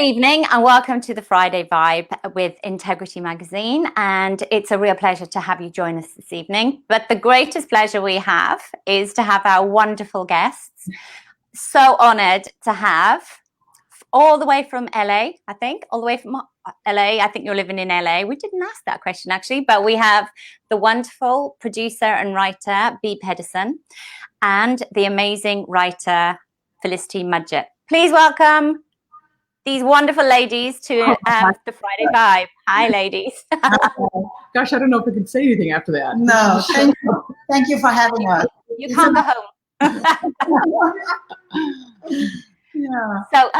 evening and welcome to the Friday Vibe with Integrity Magazine, and it's a real pleasure to have you join us this evening. But the greatest pleasure we have is to have our wonderful guests. So honoured to have all the way from LA, I think, all the way from LA. I think you're living in LA. We didn't ask that question actually, but we have the wonderful producer and writer Bea Pedersen and the amazing writer Felicity. Please welcome these wonderful ladies to the Friday Vibe. Hi, ladies. Gosh, I don't know if I can say anything after that. No, thank you. Thank you for having us. You can't go home. Yeah. So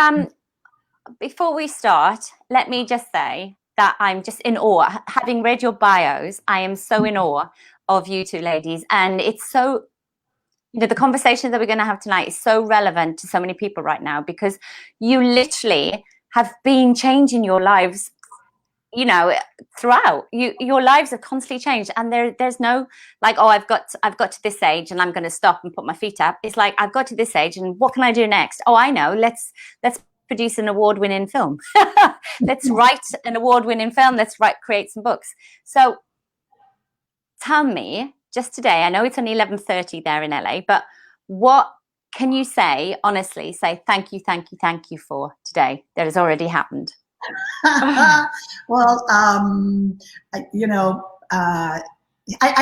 before we start, let me just say that I'm just in awe. Having read your bios, I am so in awe of you two ladies. And it's so, the conversation that we're going to have tonight is so relevant to so many people right now, because you literally have been changing your lives, throughout. Your lives have constantly changed, and there's no like, oh, I've got to this age and I'm going to stop and put my feet up. It's like, I've got to this age and what can I do next? Oh, I know. Let's produce an award-winning film. Let's write an award-winning film. Let's create some books. So tell me, just today, I know it's only 11:30 there in LA, but what can you say, honestly, say thank you for today that has already happened? Well, I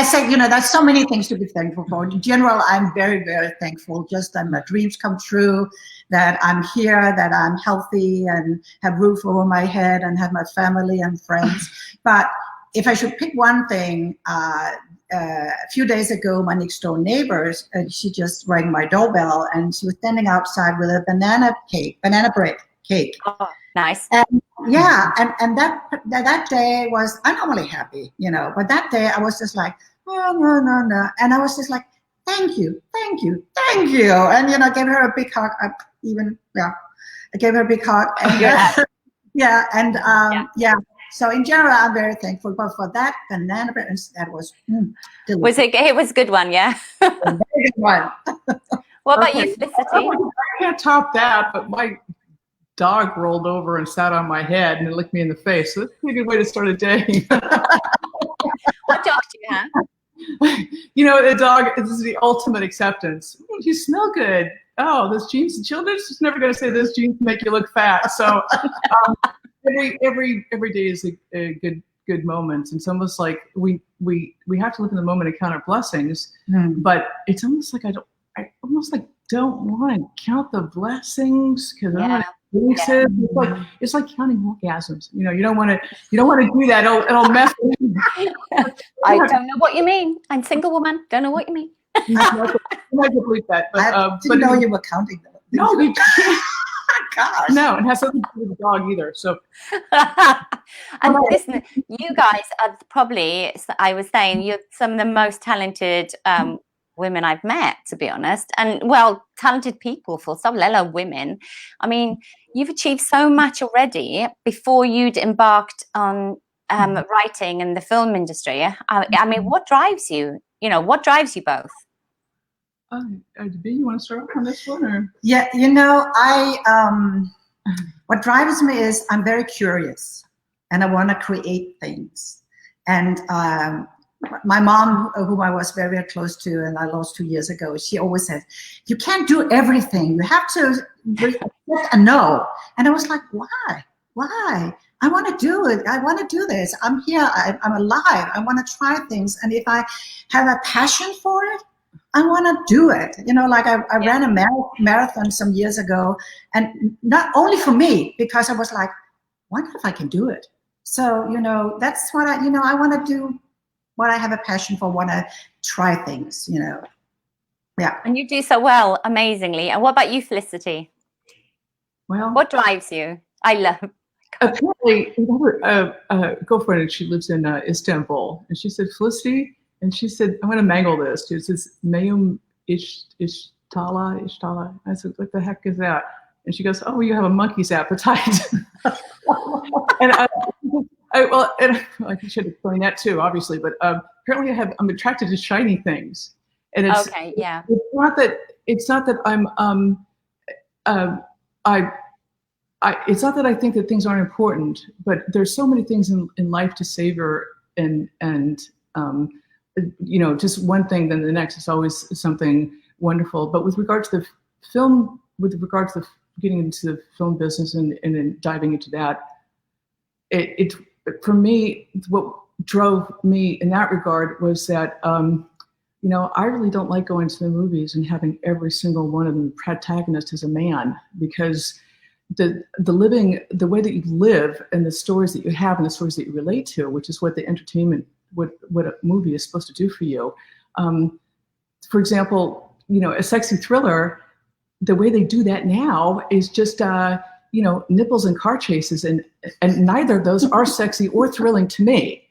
say, there's so many things to be thankful for. In general, I'm very, very thankful just that my dreams come true, that I'm here, that I'm healthy and have roof over my head and have my family and friends. But if I should pick one thing, a few days ago, my next door neighbors, she just rang my doorbell and she was standing outside with a banana bread cake. Oh, nice. And that day was, I'm normally happy, but that day I was just like, oh, no. And I was just like, thank you. And, gave her a big hug. I gave her a big hug. And, So in general, I'm very thankful, but for that banana bread, that was delicious. It was a good one, yeah. A very good one. What about you, Felicity? I can't top that, but my dog rolled over and sat on my head and licked me in the face. So that's a pretty good way to start a day. What dog do you have? The dog is the ultimate acceptance. You smell good. Oh, those jeans. Children's just never going to say those jeans make you look fat. So every day is a good moment. It's almost like we have to look in the moment and count our blessings. But it's almost like I don't want to count the blessings because I want to. It's like counting orgasms. You don't want to do that. It'll mess with you. I don't know what you mean. I'm a single woman. Don't know what you mean. You might believe that, but I didn't know you were counting them. No, you can't. Gosh. No, it has nothing to do with the dog either. So, and listen, you guys are probably, I was saying, you're some of the most talented women I've met, to be honest, and talented people for some, let alone women. I mean, you've achieved so much already before you'd embarked on writing in the film industry. I mean, what drives you? What drives you both? Bea, you want to start off on this one, or? Yeah, what drives me is I'm very curious, and I want to create things. And my mom, whom I was very, very close to, and I lost 2 years ago, she always said, "You can't do everything. You have to accept a no." And I was like, "Why? Why? I want to do it. I want to do this. I'm here. I'm alive. I want to try things. And if I have a passion for it, I want to do it." I ran a marathon some years ago, and not only for me, because I was like, wonder if I can do it. So, that's what I want to do what I have a passion for, want to try things, Yeah. And you do so well, amazingly. And what about you, Felicity? Well, what drives you? I love. Apparently, another girlfriend, she lives in Istanbul, and she said, Felicity, and she said, I'm going to mangle this. She says, Mayum Ishtala. I said, what the heck is that? And she goes, oh, you have a monkey's appetite. And I should explain that too, obviously, but apparently I'm attracted to shiny things. And it's, okay, yeah. It's not that it's not that I think that things aren't important, but there's so many things in life to savor, and just one thing then the next is always something wonderful. But with regard to the film, with regard to getting into the film business and then diving into that, it for me, what drove me in that regard was that I really don't like going to the movies and having every single one of them protagonist as a man, because the way that you live and the stories that you have and the stories that you relate to, which is what the entertainment, what a movie is supposed to do for you. For example, a sexy thriller, the way they do that now is just nipples and car chases, and neither of those are sexy or thrilling to me.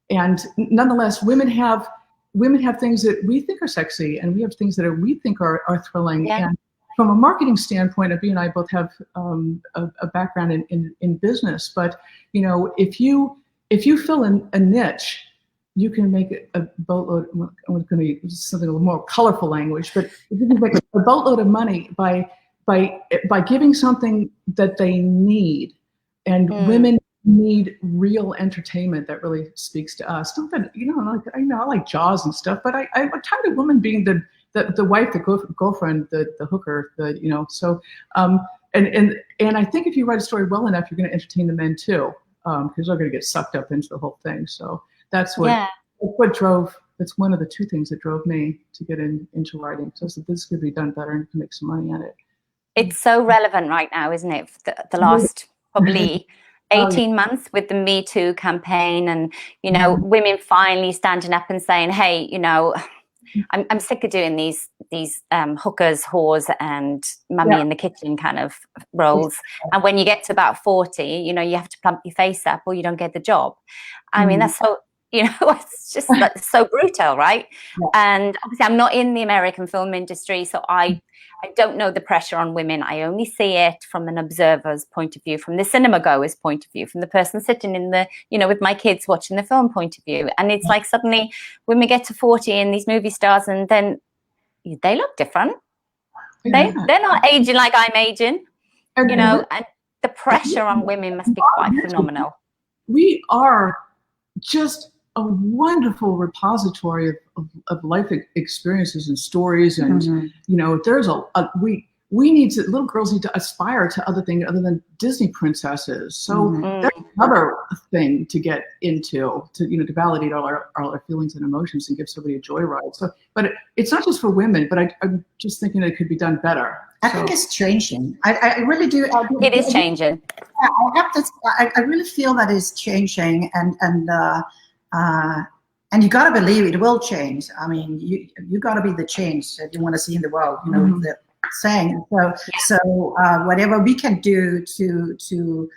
And nonetheless, women have things that we think are sexy, and we have things that we think are thrilling. Yeah. And from a marketing standpoint, Abby and I both have a background in business. But if you fill in a niche, you can make a boatload. I'm going to use something a little more colorful language, but you can make a boatload of money by giving something that they need. And women need real entertainment that really speaks to us. Not that I like Jaws and stuff, but I'm tired of women being the wife, the girlfriend, the hooker, So and I think if you write a story well enough, you're going to entertain the men too, because they're going to get sucked up into the whole thing. So that's what drove. That's one of the two things that drove me to get into writing. So I said, this could be done better and can make some money at it. It's so relevant right now, isn't it? The last probably 18 months with the Me Too campaign, and women finally standing up and saying, hey, I'm sick of doing these hookers, whores, and mummy in the kitchen kind of roles. And when you get to about 40, you have to plump your face up or you don't get the job. I mean, that's so, it's just so brutal, right? Yeah. And obviously I'm not in the American film industry, so I don't know the pressure on women. I only see it from an observer's point of view, from the cinema goer's point of view, from the person sitting in the, with my kids watching the film point of view. And it's like suddenly women get to 40 and these movie stars, and then they look different. Yeah. They're not aging like I'm aging, and the pressure on women must be quite phenomenal. We are just a wonderful repository of life experiences and stories, and there's we need to, little girls need to aspire to other things other than Disney princesses. So that's another thing to get into, to validate all our feelings and emotions and give somebody a joyride. So, but it's not just for women, but I'm just thinking it could be done better. I think it's changing. I really do. It is changing. Yeah, I really feel that it's changing, and you got to believe it will change. I mean, you got to be the change that you want to see in the world. The saying. So whatever we can do to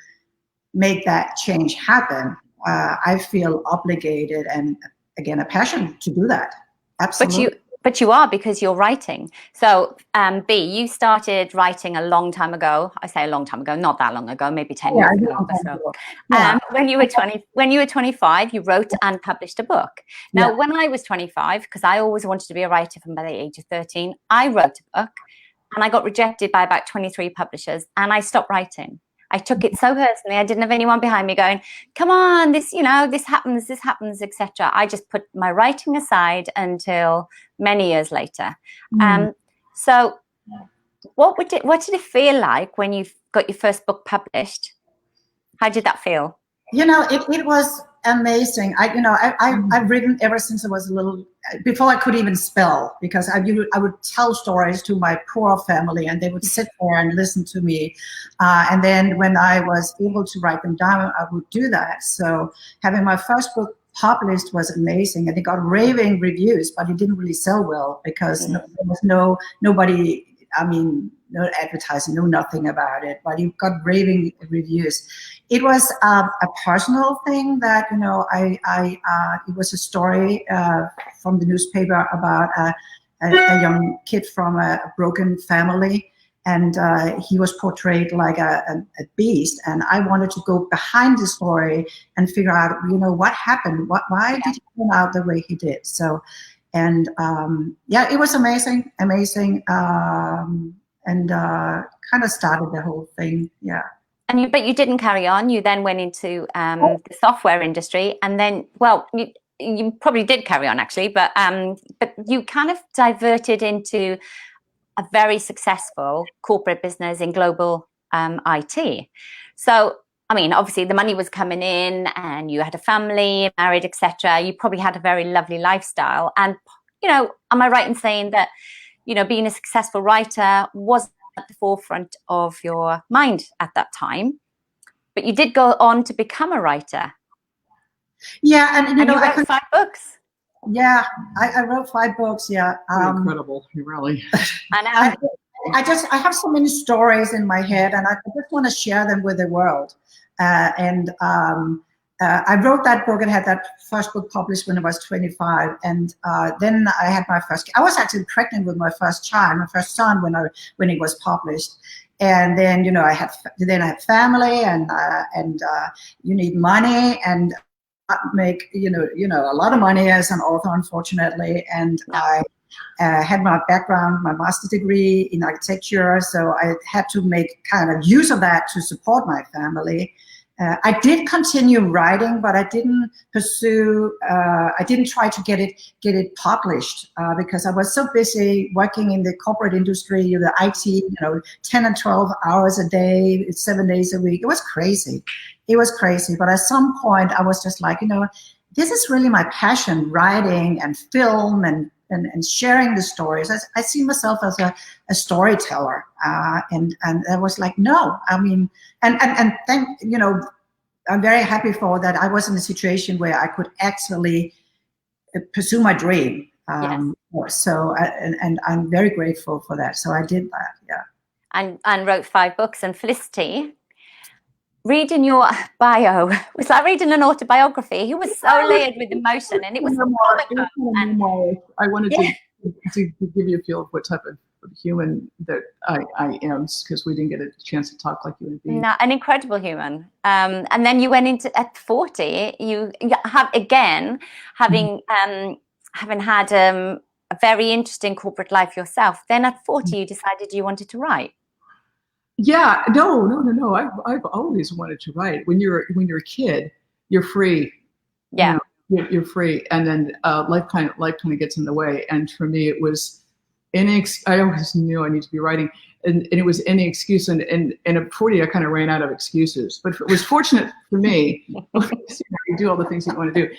make that change happen, I feel obligated and again a passion to do that. Absolutely. But you are, because you're writing. So, B, you started writing a long time ago. I say a long time ago, not that long ago, maybe 10 years ago. So, when you were 25, you wrote and published a book. Now, when I was 25, because I always wanted to be a writer from by the age of 13, I wrote a book, and I got rejected by about 23 publishers, and I stopped writing. I took it so personally. I didn't have anyone behind me going, come on, this happens, etc. I just put my writing aside until many years later. So what did it feel like when you got your first book published? How did that feel? It was amazing. I've written ever since I was a little, before I could even spell, because I would tell stories to my poor family, and they would sit there and listen to me. And then when I was able to write them down, I would do that. So having my first book published was amazing, and it got raving reviews, but it didn't really sell well because there was nobody. I mean, no advertising, no nothing about it, but it got raving reviews. It was a personal thing that, it was a story from the newspaper about a young kid from a broken family, and he was portrayed like a beast. And I wanted to go behind the story and figure out, what happened, why did he turn out the way he did? So, and it was amazing, and kind of started the whole thing. Yeah. But you didn't carry on. You then went into the software industry, and then, well, you probably did carry on actually, but you kind of diverted into a very successful corporate business in global IT. So, I mean, obviously the money was coming in, and you had a family, married, etc. You probably had a very lovely lifestyle, and am I right in saying that being a successful writer was at the forefront of your mind at that time? But you did go on to become a writer. Yeah, and you wrote 5 books. Yeah, I wrote 5 books. Yeah, incredible, you really. I have so many stories in my head, and I just want to share them with the world. I wrote that book and had that first book published when I was 25, and then I had my first. I was actually pregnant with my first child, my first son, when it was published. And then I had family, and you need money, and make a lot of money as an author, unfortunately. And I had my background, my master's degree in architecture, so I had to make kind of use of that to support my family. I did continue writing, but I didn't pursue. I didn't try to get it published because I was so busy working in the corporate industry, the IT, 10 and 12 hours a day, 7 days a week. It was crazy. It was crazy. But at some point, I was just like, this is really my passion: writing and film and sharing the stories. I see myself as a storyteller, and I was like, no, I mean, and thank I'm very happy for that. I was in a situation where I could actually pursue my dream. Yes. So, and I'm very grateful for that. So I did that, yeah. And wrote 5 books. And Felicity, reading your bio was like reading an autobiography. He was so layered with emotion, and it was comical. I wanted to give you a feel of what type of human that I am, because we didn't get a chance to talk like you would be. No, an incredible human. And then you went into at 40. You have again having had a very interesting corporate life yourself. Then at 40, you decided you wanted to write. Yeah, no. I've always wanted to write. When you're a kid, you're free. Yeah, you're free, and then life kind of gets in the way. And for me, it was I always knew I need to be writing, and it was any excuse. And at 40, I kind of ran out of excuses. But it was fortunate for me. You do all the things you want to do,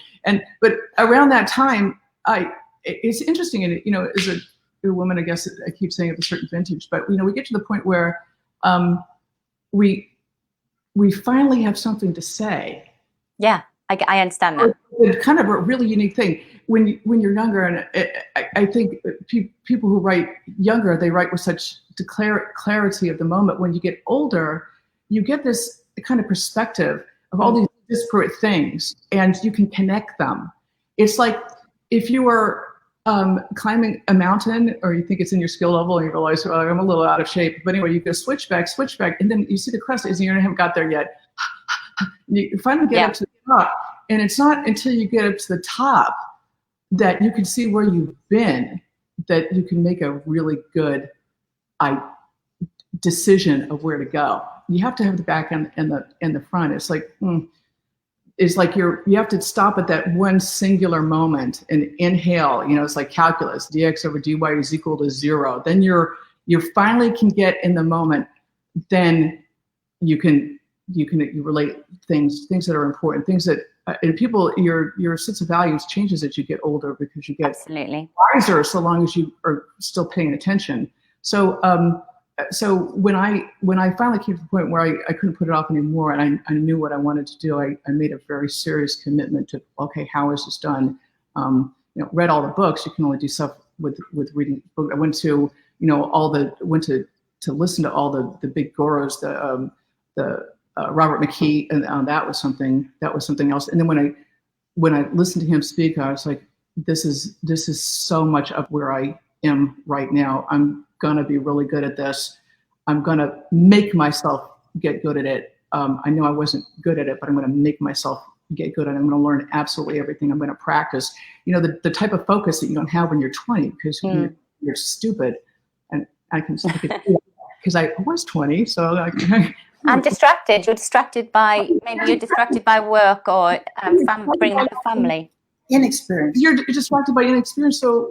but around that time, it's interesting, and as a woman, I guess I keep saying at a certain vintage, but we get to the point where we finally have something to say. Yeah, I understand that. It's kind of a really unique thing when you're younger, and I think people who write younger, they write with such clarity of the moment. When you get older, you get this kind of perspective of all these disparate things, and you can connect them. It's like if you were climbing a mountain, or you think it's in your skill level, and you realize, oh, I'm a little out of shape. But anyway, you go switchback, and then you see the crest is you haven't got there yet. You finally get up to the top, and it's not until you get up to the top that you can see where you've been, that you can make a really good decision of where to go. You have to have the back and the front. It's like you have to stop at that one singular moment and inhale. It's like calculus: dx over dy is equal to 0. Then you finally can get in the moment. Then you relate things that are important, things that and people, your sense of values changes as you get older, because you get absolutely wiser so long as you are still paying attention. So when I finally came to the point where I couldn't put it off anymore, and I knew what I wanted to do, I made a very serious commitment to, okay, how is this done? Read all the books. You can only do stuff with reading. I went to to listen to all the big gurus, the Robert McKee, and that was something else. And then when I listened to him speak, I was like, this is so much of where I am right now. I'm gonna be really good at this. I'm gonna make myself get good at it. I know I wasn't good at it, but I'm gonna make myself get good at it. I'm gonna learn absolutely everything. I'm gonna practice. The type of focus that you don't have when you're 20, because you're stupid. And I can because I was 20, so I'm distracted. You're distracted by, maybe you're distracted by work or bringing up the family. Inexperience. You're distracted by inexperience. So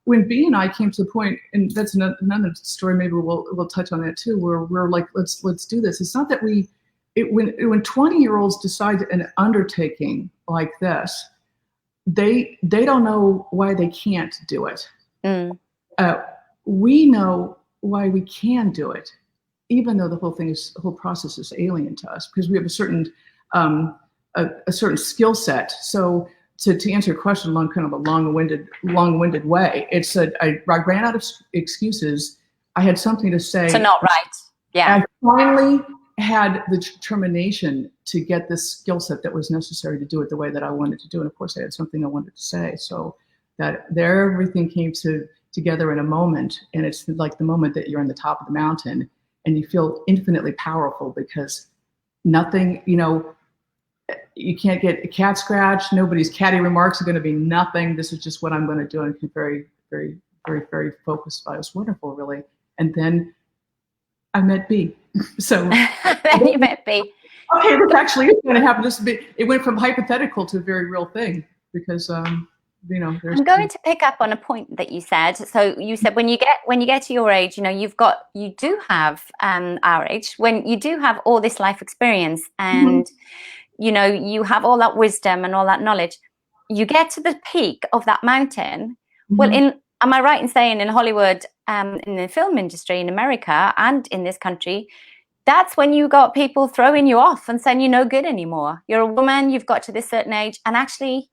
when B and I came to the point, and that's another story, maybe we'll touch on that too, where we're like, let's do this. It's not that when 20-year-olds decide an undertaking like this, they don't know why they can't do it. We know why we can do it, even though the whole process is alien to us, because we have a certain skill set. So to answer your question along kind of a long-winded way, it's I ran out of excuses. I had something to say. So not right. Yeah. I finally had the determination to get this skill set that was necessary to do it the way that I wanted to do it. And of course, I had something I wanted to say. So that everything came together in a moment, and it's like the moment that you're on the top of the mountain and you feel infinitely powerful, because nothing, you can't get a cat scratch. Nobody's catty remarks are going to be nothing. This is just what I'm going to do. And I'm very, very, very, very focused about it. It was wonderful, really. And then I met B. So then you met B. Okay, this actually is going to happen. It went from hypothetical to a very real thing, because I'm going to pick up on a point that you said. So you said when you get to your age, you do have our age, when you do have all this life experience, and you have all that wisdom and all that knowledge, you get to the peak of that mountain. Well, am I right in saying in Hollywood, in the film industry in America and in this country, that's when you got people throwing you off and saying you're no good anymore. You're a woman, you've got to this certain age, and actually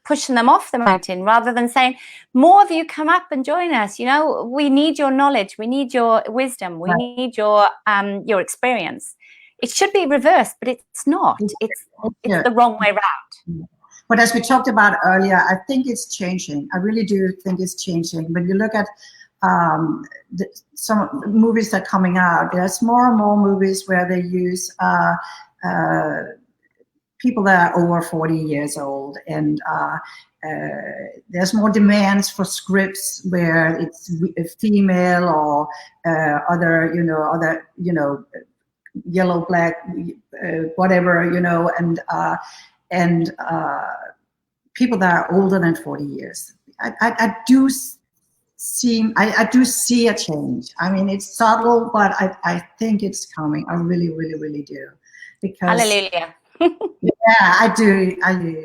pushing them off the mountain, rather than saying, more of you come up and join us. We need your knowledge, we need your wisdom, we need your experience. It should be reversed, but it's not. It's the wrong way around. But as we talked about earlier, I think it's changing. I really do think it's changing. When you look at some movies that are coming out, there's more and more movies where they use people that are over 40 years old, and there's more demands for scripts where it's female or other yellow, black, whatever, and people that are older than 40 years. I do see a change. I mean, it's subtle, but I think it's coming. I really, really, really do. Because hallelujah. Yeah, I do.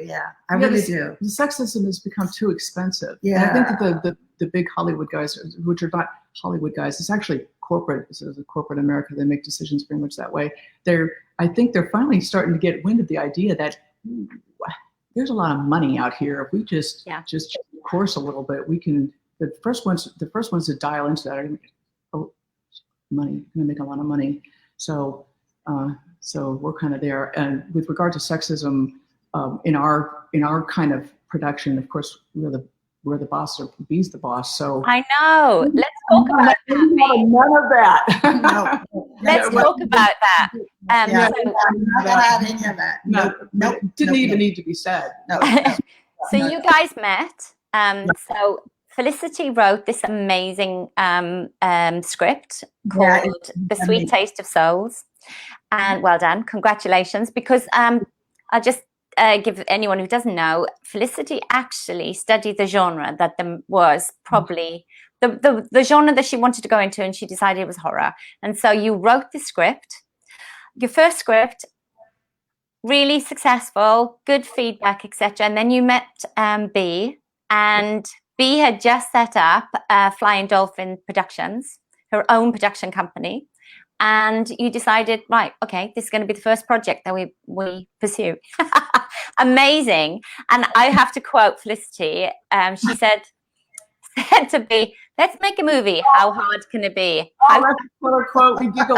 Yeah, I really do. The sexism has become too expensive. Yeah. And I think that the big Hollywood guys, which are not Hollywood guys, it's actually corporate. This is a corporate America. They make decisions very much that way. I think they're finally starting to get wind of the idea that there's a lot of money out here. If we just course a little bit, we can. The first ones to dial into that are money. Going to make a lot of money. So we're kind of there. And with regard to sexism, in our kind of production, of course, we're the boss, or B's the boss. So I know. Let's talk about that. None of that. Let's talk about that. I'm not gonna add any of that. No, didn't even need to be said. No. So you guys met. So Felicity wrote this amazing script called The Sweet Taste of Souls. And well done, congratulations, because I'll just give anyone who doesn't know, Felicity actually studied the genre that was probably the genre that she wanted to go into, and she decided it was horror. And so you wrote the script, your first script, really successful, good feedback, etc. And then you met B, and B had just set up Flying Dolphin Productions, her own production company. And you decided, right, okay, this is going to be the first project that we pursue. Amazing. And I have to quote Felicity. She said to be, let's make a movie. How hard can it be? That's a quote. We giggle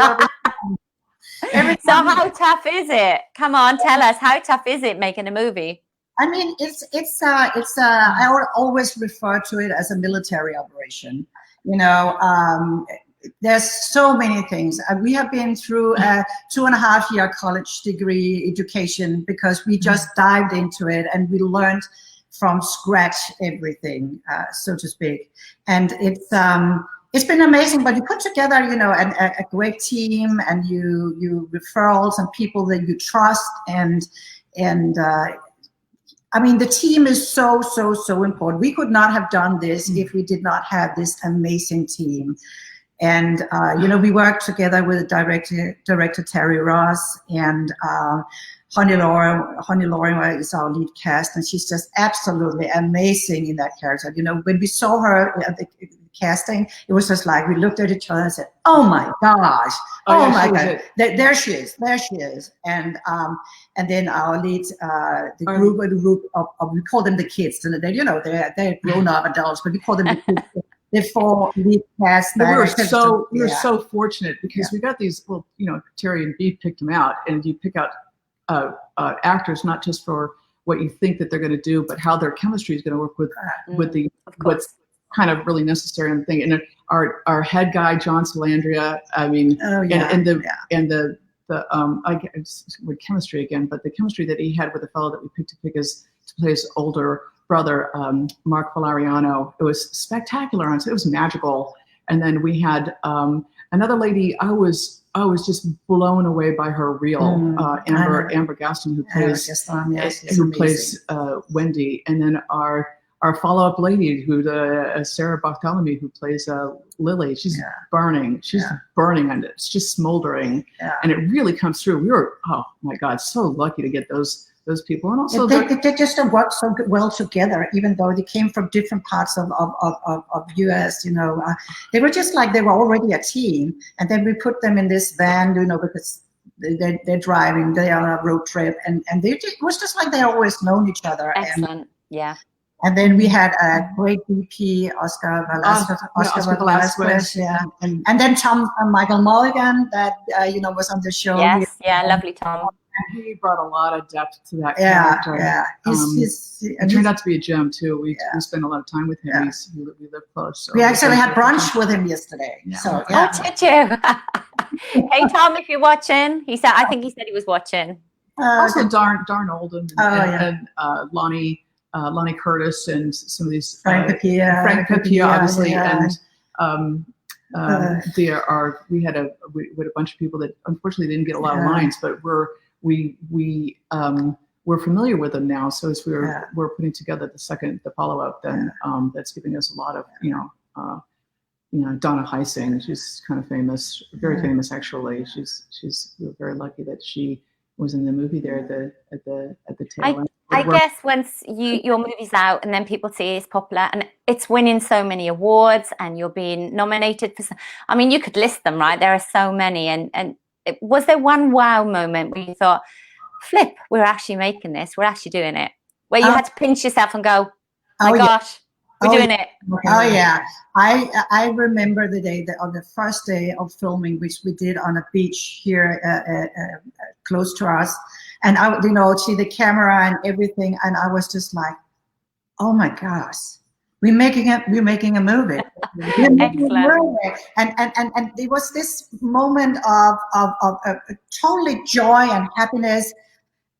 every So how tough is it? Come on, tell us, how tough is it making a movie? I mean, I always refer to it as a military operation. There's so many things. We have been through a 2.5-year college degree education, because we just dived into it and we learned from scratch everything, so to speak. And It's been amazing, but you put together, you know, a great team, and you referrals and people that you trust, and I mean, the team is so important. We could not have done this if we did not have this amazing team. And you know, we worked together with director Terry Ross, and Honey Lauren is our lead cast, and she's just absolutely amazing in that character. You know, when we saw her at the casting, it was just like we looked at each other and said, "Oh my gosh! Oh my God! There she is! There she is!" And then our leads, the group of we call them the kids, and they, you know, they're grown up adults, but we call them the kids. The 4 lead cast. We were so fortunate because we got these. Well, you know, Terry and Beef picked them out, and you pick out actors not just for what you think that they're going to do, but how their chemistry is going to work with the what's kind of really necessary on the thing. And our head guy John Salandria, I mean, and the I guess with chemistry again, but the chemistry that he had with the fellow that we picked to play his older brother, Mark Valeriano, it was spectacular. It was magical. And then we had another lady. I was just blown away by her reel, Amber Gaston, who plays Wendy, and then our follow-up lady, who Sarah Bartholomew, who plays Lily. She's burning. She's burning, and it's just smoldering, and it really comes through. We were, oh my God, so lucky to get those people, and also they just work so well together, even though they came from different parts of US. You know, they were just like they were already a team, and then we put them in this van, you know, because they're driving, they're on a road trip, and it was just like they always known each other. Excellent, And then we had a great DP, Oscar Velasquez, and then Michael Mulligan, that you know, was on the show. Yes, lovely Tom. He brought a lot of depth to that character. It turned out to be a gem too. We spent a lot of time with him. We live close. So we actually had brunch with him yesterday. So oh, did you? Hey Tom, if you're watching, I think he said he was watching. Also, Darn Olden and Lonnie Curtis, and some of these Frank Papia, obviously, and we had a bunch of people that unfortunately didn't get a lot of lines, but we're familiar with them now. So as we're putting together the follow-up, then that's giving us a lot of you know, Donna Heising. She's kind of famous, very famous actually. We're very lucky that she was in the movie there at the tail end. I guess once your movie's out and then people see it's popular and it's winning so many awards and you're being nominated for I mean, you could list them, right? There are so many. And was there one wow moment where you thought, flip, we're actually making this, we're actually doing it, where you had to pinch yourself and go, oh my gosh, we're doing it? Oh yeah, I remember the day on the first day of filming, which we did on a beach here close to us, and I, you know, see the camera and everything, and I was just like, oh my gosh, we're making a movie. Excellent. And there was this moment of totally joy and happiness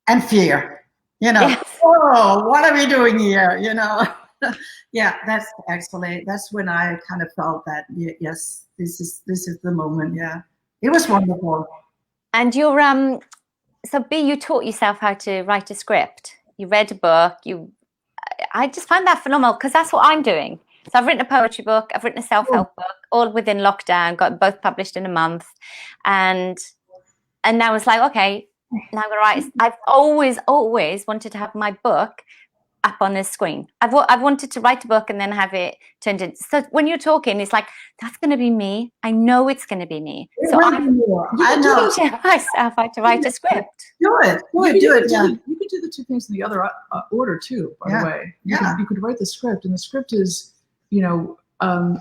and fear. You know, yes. Oh, what are we doing here? You know. Yeah, that's when I kind of felt that yes, this is the moment. Yeah, it was wonderful. And you're so B, you taught yourself how to write a script. You read a book. I just find that phenomenal because that's what I'm doing. So I've written a poetry book. I've written a self-help book, all within lockdown. Got both published in a month, and now it's like, okay, now I'm gonna write. I've always wanted to have my book up on the screen. I've wanted to write a book and then have it turned into. So when you're talking, it's like that's going to be me. I know it's going to be me. So I'm teaching myself how to write a script. Do it. You could do the two things in the other order too. By the way, you could write the script, and the script is, you know,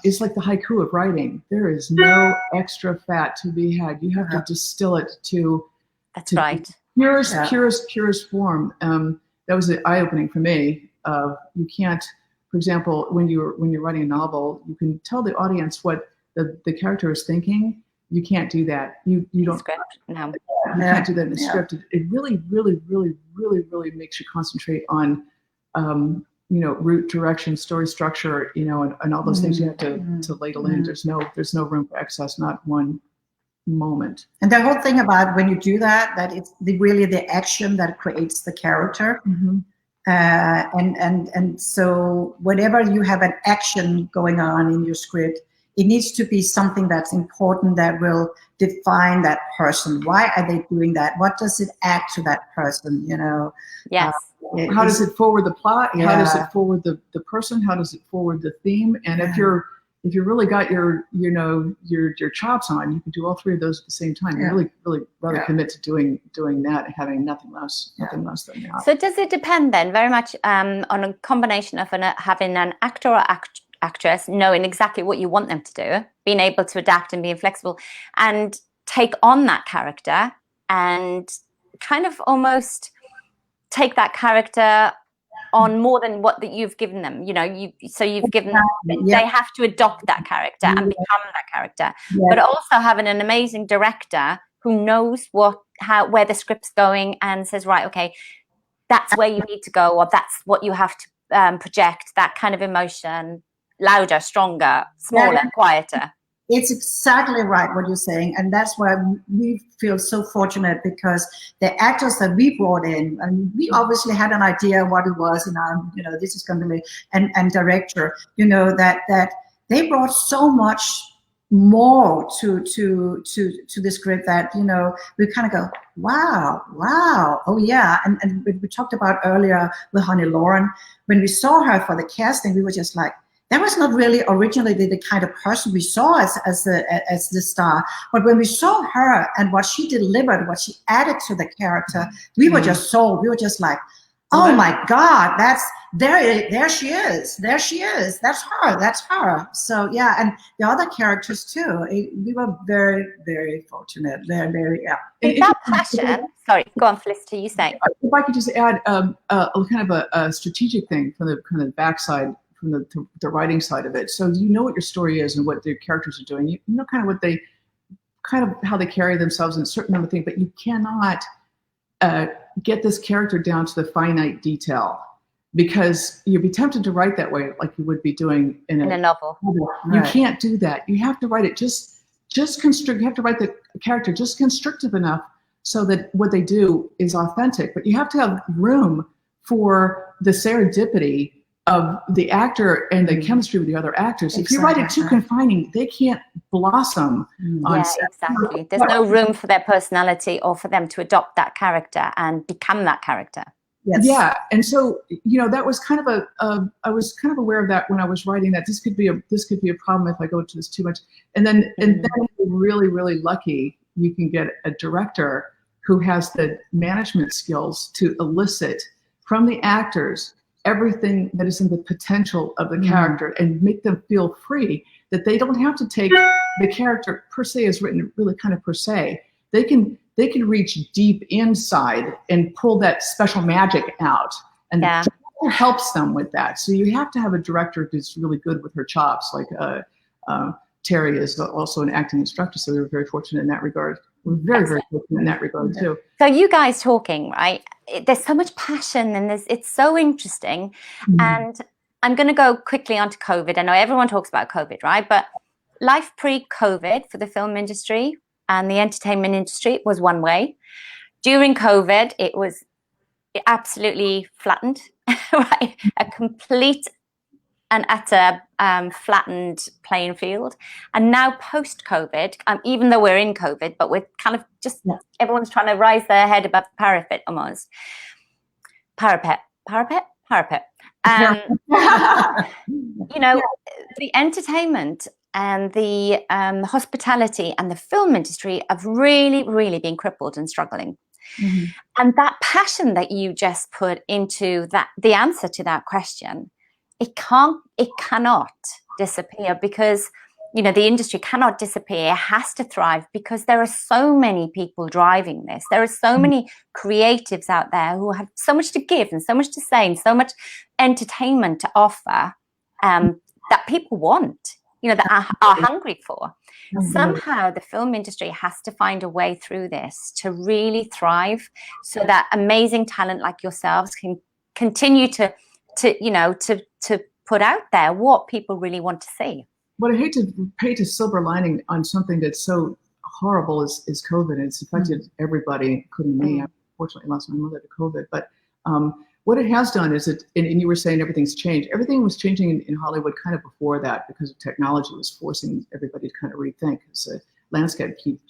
it's like the haiku of writing. There is no extra fat to be had. You have to distill it to. That's right. Purest form. That was eye-opening for me. You can't, for example, when you're writing a novel, you can tell the audience what the character is thinking. You can't do that. You don't. Script. No. You can't do that in a script. It really, really, really, really, really makes you concentrate on route, direction, story structure, and all those things you have to ladle in. There's no room for excess, not one moment. And the whole thing about when you do that it's really the action that creates the character. And so whenever you have an action going on in your script, it needs to be something that's important, that will define that person. Why are they doing that? What does it add to that person? Yes. How does it forward the plot? Yeah. How does it forward the person? How does it forward the theme? And if you really got your chops on, you can do all three of those at the same time. You really rather commit to doing that and having nothing less than that. So does it depend then very much on a combination of having an actor or actress knowing exactly what you want them to do, being able to adapt and being flexible and take on that character and kind of almost take that character on more than what that you've given them, you've given them, they have to adopt that character and become that character, but also having an amazing director who knows where the script's going and says, right, okay, that's where you need to go, or that's what you have to project, that kind of emotion, louder, stronger, smaller, quieter. It's exactly right what you're saying, and that's why we feel so fortunate, because the actors that we brought in, and we obviously had an idea what it was, and this is going to be, and director, that they brought so much more to the script that we kind of go, wow, oh yeah, and we talked about earlier with Honey Lauren, when we saw her for the casting, we were just like, that was not really originally the kind of person we saw as the star. But when we saw her and what she delivered, what she added to the character, we were just sold. We were just like, oh my God, there she is. There she is. That's her. So yeah, and the other characters too. We were very, very fortunate. Very, yeah. Is that passion? Sorry, go on, Felicity, you say. If I could just add a kind of a strategic thing from the kind of backside, from the writing side of it. So you know what your story is and what the characters are doing. You know kind of how they carry themselves in a certain number of things, but you cannot get this character down to the finite detail, because you'd be tempted to write that way, like you would be doing in a novel. You can't do that. You have to write it just constrict. You have to write the character just constrictive enough so that what they do is authentic. But you have to have room for the serendipity of the actor and the chemistry with the other actors. If you write it too confining, they can't blossom on set. Exactly. There's no room for their personality or for them to adopt that character and become that character. Yes. Yeah, and so that was kind of I was kind of aware of that when I was writing that this could be a problem if I go to this too much. And then if you're really, really lucky, you can get a director who has the management skills to elicit from the actors everything that is in the potential of the character and make them feel free, that they don't have to take the character per se as written really kind of per se. They can reach deep inside and pull that special magic out, and the director helps them with that. So you have to have a director who's really good with her chops, like Terry is also an acting instructor, so we were very fortunate in that regard. We're very, very fortunate in that regard too. So you guys talking, right? There's so much passion, and it's so interesting. And I'm going to go quickly onto COVID. I know everyone talks about COVID, right? But life pre-COVID for the film industry and the entertainment industry was one way. During COVID, it was absolutely flattened, right? A complete and utter flattened playing field. And now post-COVID, even though we're in COVID, but we're kind of just, everyone's trying to rise their head above the parapet almost. Parapet. The entertainment and the hospitality and the film industry have really, really been crippled and struggling. And that passion that you just put into the answer to that question, it cannot disappear, because the industry cannot disappear. It has to thrive, because there are so many people driving this. There are so many creatives out there who have so much to give and so much to say and so much entertainment to offer that people want, that are hungry for. Somehow the film industry has to find a way through this to really thrive, so that amazing talent like yourselves can continue to to put out there what people really want to see. But I hate to paint a silver lining on something that's so horrible as COVID. It's affected everybody, including me. I unfortunately lost my mother to COVID. But what it has done is and you were saying everything's changed. Everything was changing in Hollywood kind of before that, because of technology was forcing everybody to kind of rethink. So the landscape keep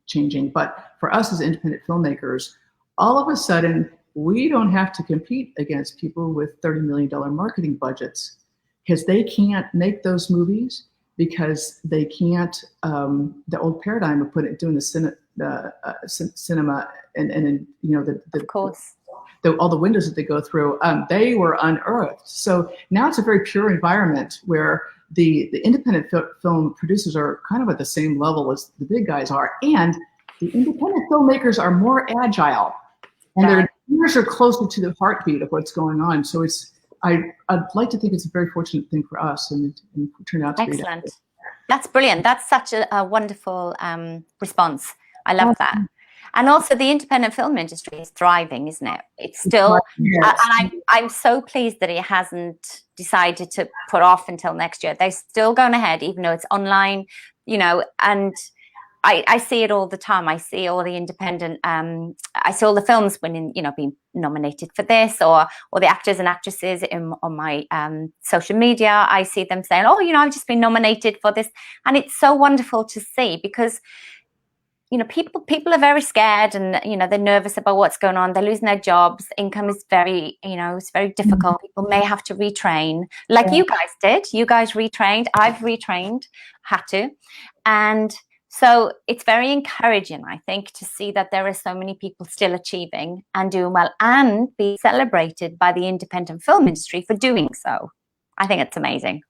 changing. But for us as independent filmmakers, all of a sudden, we don't have to compete against people with $30 million marketing budgets, because they can't make those movies, because they can't, the old paradigm of doing the cinema and of course, all the windows that they go through, they were unearthed. So now it's a very pure environment where the independent film producers are kind of at the same level as the big guys are, and the independent filmmakers are more agile, and their ears are closer to the heartbeat of what's going on. So I'd like to think it's a very fortunate thing for us, and it turned out to be excellent. That's brilliant. That's such a wonderful response. I love that. And also, the independent film industry is thriving, isn't it? It's still, and I'm so pleased that it hasn't decided to put off until next year. They're still going ahead, even though it's online, and I see it all the time. I see all the independent, I see all the films winning, being nominated for this, or the actors and actresses on my social media. I see them saying, oh, I've just been nominated for this. And it's so wonderful to see, because people are very scared, and they're nervous about what's going on. They're losing their jobs. Income is very, it's very difficult. People may have to retrain, like you guys did. You guys retrained. I've retrained, had to, and so it's very encouraging, I think, to see that there are so many people still achieving and doing well, and be celebrated by the independent film industry for doing so. I think it's amazing.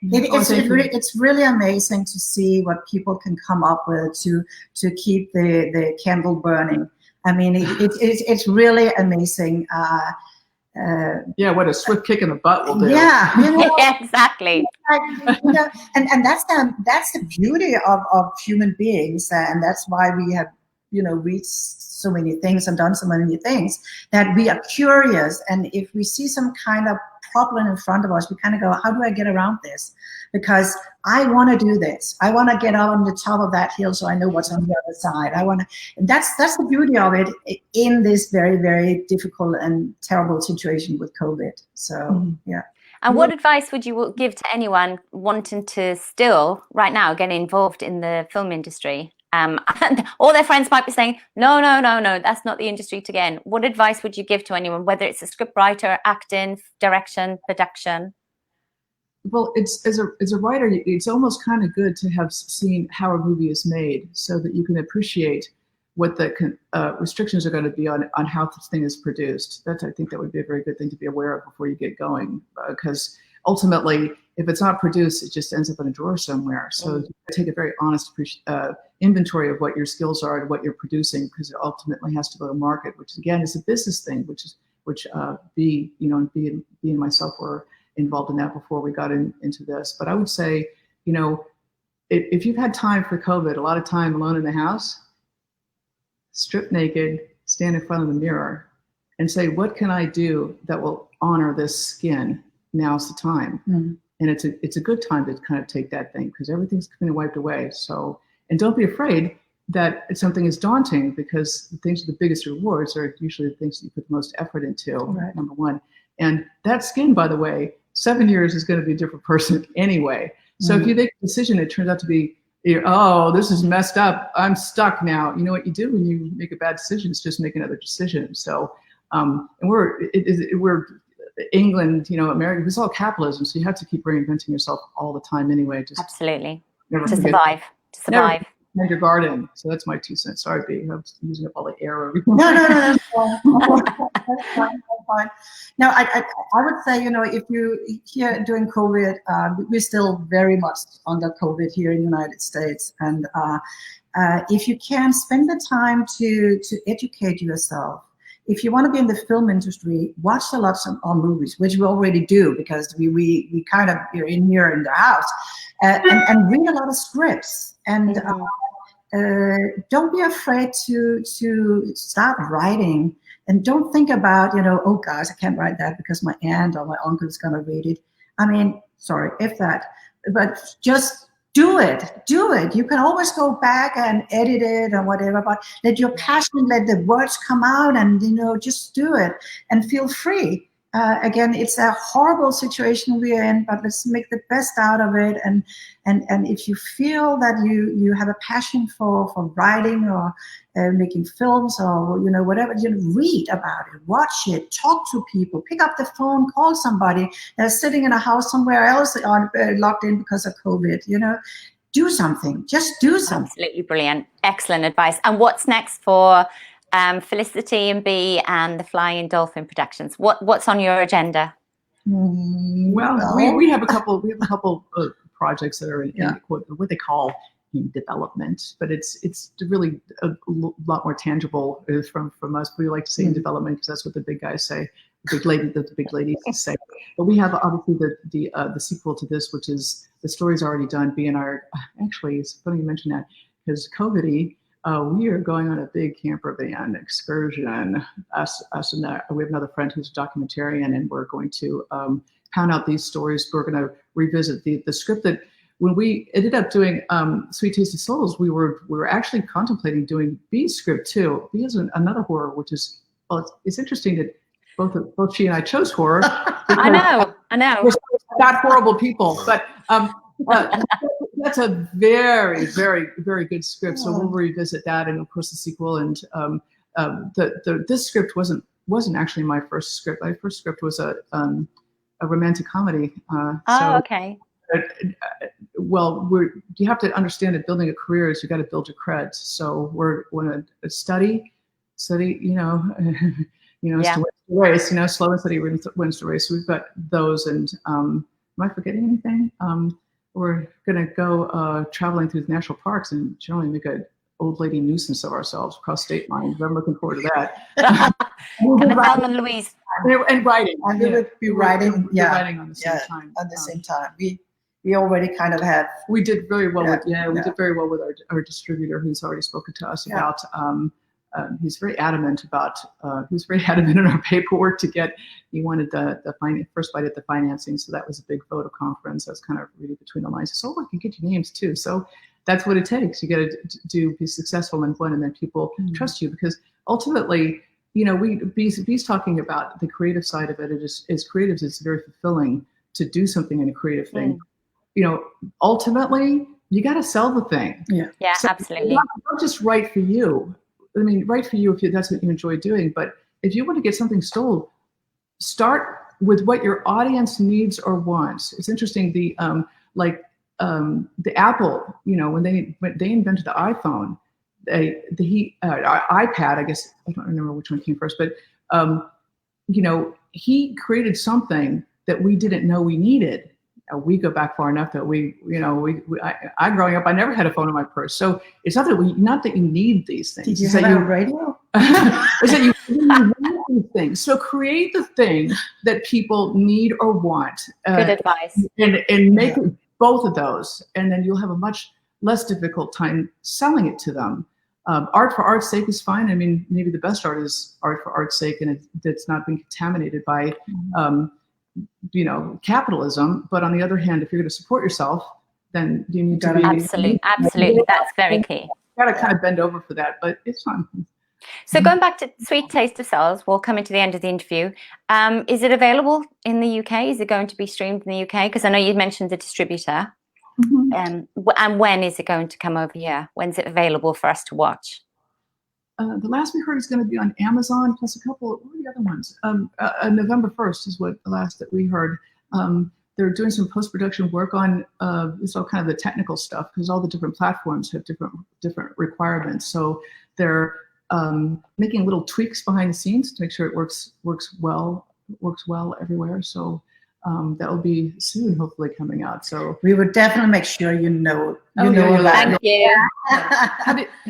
It's really amazing to see what people can come up with to keep the candle burning. I mean, it's really amazing. What a swift kick in the butt will do. Yeah, exactly. And that's the beauty of human beings, and that's why we have reached so many things and done so many things, that we are curious. And if we see some kind of problem in front of us, we kind of go, how do I get around this? Because I want to do this. I want to get out on the top of that hill so I know what's on the other side. And that's the beauty of it in this very, very difficult and terrible situation with COVID. So, yeah. And what advice would you give to anyone wanting to still, right now, get involved in the film industry? And all their friends might be saying, no, that's not the industry to get in. What advice would you give to anyone, whether it's a scriptwriter, acting, direction, production? Well, as a writer, it's almost kind of good to have seen how a movie is made, so that you can appreciate what the restrictions are going to be on how this thing is produced. I think that would be a very good thing to be aware of before you get going, because ultimately, if it's not produced, it just ends up in a drawer somewhere. So you take a very honest inventory of what your skills are and what you're producing, because it ultimately has to go to market, which again is a business thing, which B and myself were involved in that before we got into this. But I would say, if you've had time for COVID, a lot of time alone in the house, strip naked, stand in front of the mirror, and say, what can I do that will honor this skin? Now's the time. And it's a good time to kind of take that thing, because everything's kind of wiped away. So, and don't be afraid that something is daunting, because the things with the biggest rewards are usually the things that you put the most effort into, number one. And that skin, by the way, 7 years is going to be a different person anyway. So if you make a decision, it turns out to be, oh, this is messed up, I'm stuck now. You know what you do when you make a bad decision is just make another decision. So, and we're England, America, it's all capitalism. So you have to keep reinventing yourself all the time anyway. Just absolutely. To survive. Never your garden. So that's my 2 cents. Sorry, B. I'm using up all the air. No, that's fine. Now, I would say, if you here during COVID, we're still very much under COVID here in the United States, and if you can spend the time to educate yourself. If you want to be in the film industry, watch a lot of movies, which we already do, because we kind of are in here in the house, and read a lot of scripts, and don't be afraid to start writing, and don't think about, oh gosh, I can't write that because my aunt or my uncle is going to read it. I mean, sorry if that, but just do it. You can always go back and edit it or whatever, but let your passion, let the words come out, and just do it and feel free. Again, it's a horrible situation we're in, but let's make the best out of it. And if you feel that you have a passion for writing or making films or whatever, read about it, watch it, talk to people, pick up the phone, call somebody that's sitting in a house somewhere else locked in because of COVID. Do something. Just do something. Absolutely brilliant. Excellent advice. And what's next for Felicity and Bee and the Flying Dolphin Productions? What's on your agenda? Well, we have a couple of projects that are in what they call in development, but it's really a lot more tangible from us. We like to say in development because that's what the big guys say, the big ladies say. But we have obviously the sequel to this, which is the story's already done. Actually, it's funny you mention that because COVID-y. We are going on a big camper van excursion. Us and we have another friend who's a documentarian, and we're going to pound out these stories. We're going to revisit the script that when we ended up doing Sweet Taste of Souls, we were actually contemplating doing Bee's script too. Bee is another horror, which is it's interesting that both she and I chose horror. I know. We're not horrible people, but. That's a very, very, very good script. So we'll revisit that, and of course the sequel. And this script wasn't actually my first script. My first script was a romantic comedy. Okay. Well, you have to understand that building a career is you got to build your creds. So we're going to study. Race. Slow and steady wins the race. So we've got those. And am I forgetting anything? We're going to go traveling through the national parks and generally make an old lady nuisance of ourselves across state lines. I'm looking forward to that. Thelma and Louise. And writing. And we would be writing. Writing on the same time. At the same time. We already kind of have. We did very well we did very well with our distributor, who's already spoken to us about. He's very adamant about. He was very adamant in our paperwork to get. He wanted the first bite at the financing, so that was a big photo conference. I was kind of reading between the lines. So I can get your names too. So that's what it takes. You got to be successful in one, and then people trust you, because ultimately, Bee's talking about the creative side of it. As creatives, it's very fulfilling to do something in a creative thing. Ultimately, you got to sell the thing. Yeah, so absolutely. Not just write for you. I mean, write for you if that's what you enjoy doing. But if you want to get something sold, start with what your audience needs or wants. It's interesting. The Apple, when they invented the iPhone, iPad. I guess I don't remember which one came first, but he created something that we didn't know we needed. We go back far enough that I growing up, I never had a phone in my purse. So it's not that you need these things. Did you have a radio? It's that you need these things. So create the thing that people need or want. Good advice. And make both of those, and then you'll have a much less difficult time selling it to them. Art for art's sake is fine. I mean, maybe the best art is art for art's sake, and it's not been contaminated by capitalism. But on the other hand, if you're going to support yourself, then you need to be absolutely. That's very key. Got to kind of bend over for that, but it's fun. So going back to Sweet Taste of Souls, we'll come into the end of the interview. Is it available in the UK? Is it going to be streamed in the UK? Because I know you mentioned the distributor. And when is it going to come over here? When's it available for us to watch? The last we heard is going to be on Amazon, plus a couple. What are the other ones? November 1st is what the last that we heard. They're doing some post-production work on it's all kind of the technical stuff, because all the different platforms have different requirements. So they're making little tweaks behind the scenes to make sure it works well everywhere. So that will be soon, hopefully coming out. So we would definitely make sure you know. Thank you.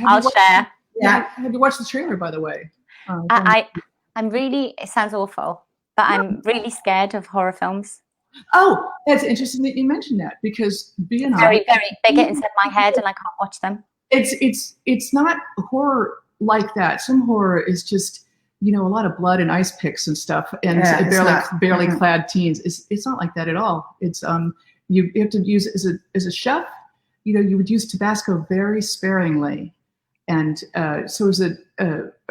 I'll share. Yeah. Have you watched the trailer, by the way? I'm really, it sounds awful, but I'm really scared of horror films. Oh, that's interesting that you mentioned that, because Bee and very, they get inside my head and I can't watch them. It's not horror like that. Some horror is just, a lot of blood and ice picks and stuff, and barely clad teens. It's not like that at all. It's you have to use as a chef. You would use Tabasco very sparingly, and so as a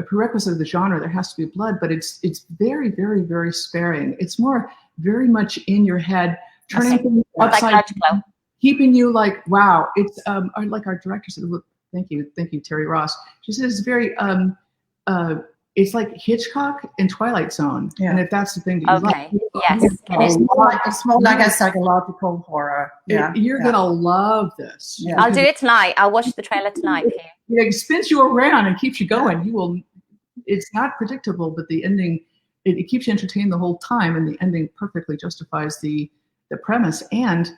prerequisite of the genre, there has to be blood, but it's very, very, very sparing. It's more very much in your head, turning things upside down, keeping you like, wow. It's like our director said. Thank you, Terry Ross. She says it's very it's like Hitchcock and Twilight Zone, and if that's the thing that you like, it's more like a psychological horror. You're gonna love this. I'll do it tonight. I'll watch the trailer tonight for you. It spins you around and keeps you going. You will. It's not predictable, but the ending it keeps you entertained the whole time, and the ending perfectly justifies the premise. And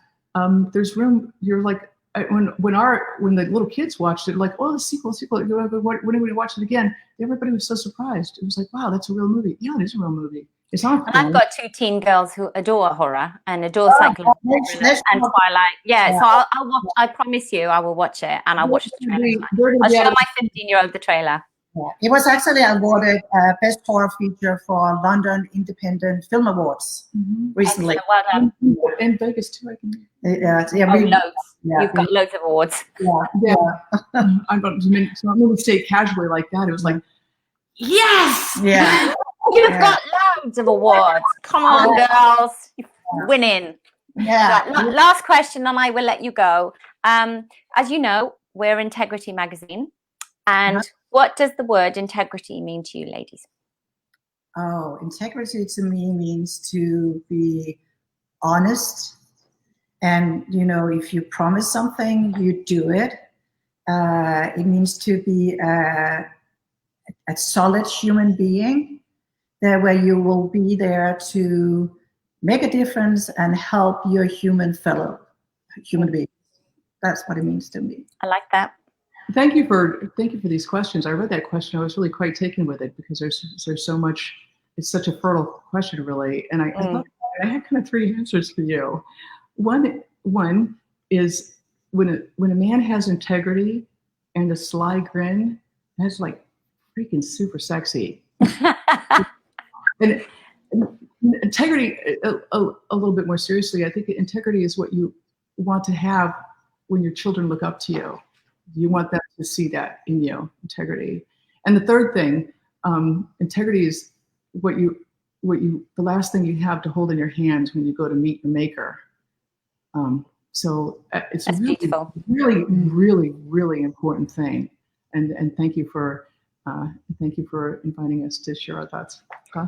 there's room. You're like. When the little kids watched it, like, oh, the sequel, when are we watch it again? Everybody was so surprised. It was like, wow, that's a real movie. Yeah, it is a real movie. It's not. And I've got 2 teen girls who adore horror and adore psychological and Twilight. Yeah, so I'll watch. I promise you, I will watch it, and I'll watch the trailer. I'll show my 15-year-old the trailer. Yeah. It was actually awarded Best Horror Feature for London Independent Film Awards recently. Well done. In Vegas too, I can. Loads. You've got loads of awards. Yeah. I'm not going to say it casually like that. It was like, yes. Yeah. You've got loads of awards. Come on, girls. You're winning. Yeah. So, last question, and I will let you go. As you know, we're Integrity Magazine, and what does the word integrity mean to you, ladies? Oh, integrity to me means to be honest. And, if you promise something, you do it. It means to be a solid human being, where you will be there to make a difference and help your fellow human beings. That's what it means to me. I like that. Thank you for these questions. I read that question. I was really quite taken with it because there's so much. It's such a fertile question, really. And I thought I had kind of 3 answers for you. One is when a man has integrity and a sly grin, that's like freaking super sexy. and integrity, a little bit more seriously, I think integrity is what you want to have when your children look up to you. You want them to see that in you, integrity. And the third thing, integrity is the last thing you have to hold in your hands when you go to meet your maker. So it's a really, really, really important thing. And thank you for inviting us to share our thoughts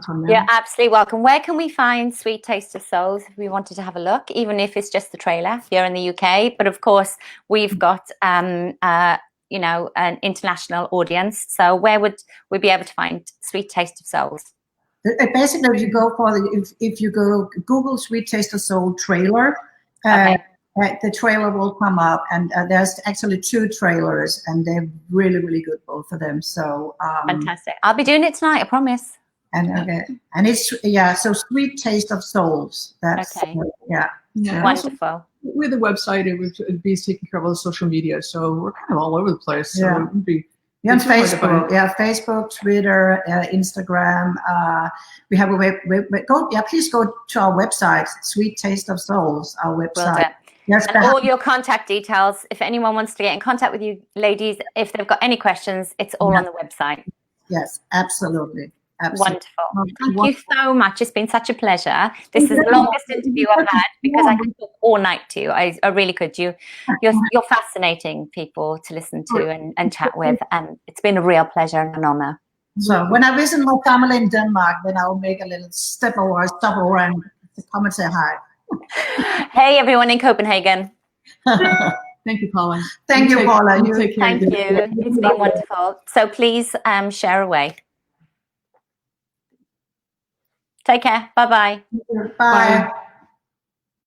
on that. You're absolutely welcome. Where can we find Sweet Taste of Souls if we wanted to have a look, even if it's just the trailer here in the UK? But of course, we've got an international audience. So where would we be able to find Sweet Taste of Souls? Basically, if you go Google Sweet Taste of Soul trailer, the trailer will come up, and there's actually 2 trailers, and they're really, really good, both of them. So fantastic! I'll be doing it tonight, I promise. And it's so Sweet Taste of Souls. That's Wonderful. With the website, it be taking care of all the social media, so we're kind of all over the place. So it would be. On Facebook, Facebook, Twitter, Instagram. We have a web. Please go to our website, Sweet Taste of Souls, our website. Yes, and all your contact details. If anyone wants to get in contact with you, ladies, if they've got any questions, it's all on the website. Yes, absolutely. Wonderful. Thank you so much. It's been such a pleasure. This is the longest interview I've had because I could talk all night to you. I really could. You're fascinating people to listen to and chat with, and it's been a real pleasure and an honor. So when I visit my family in Denmark, then I'll make a little stop over and come and say hi. Hey, everyone in Copenhagen. Thank you, Paula. Thank you, Paula. Take care. Thank you. It's been wonderful. So please share away. Take care. Bye-bye. Bye.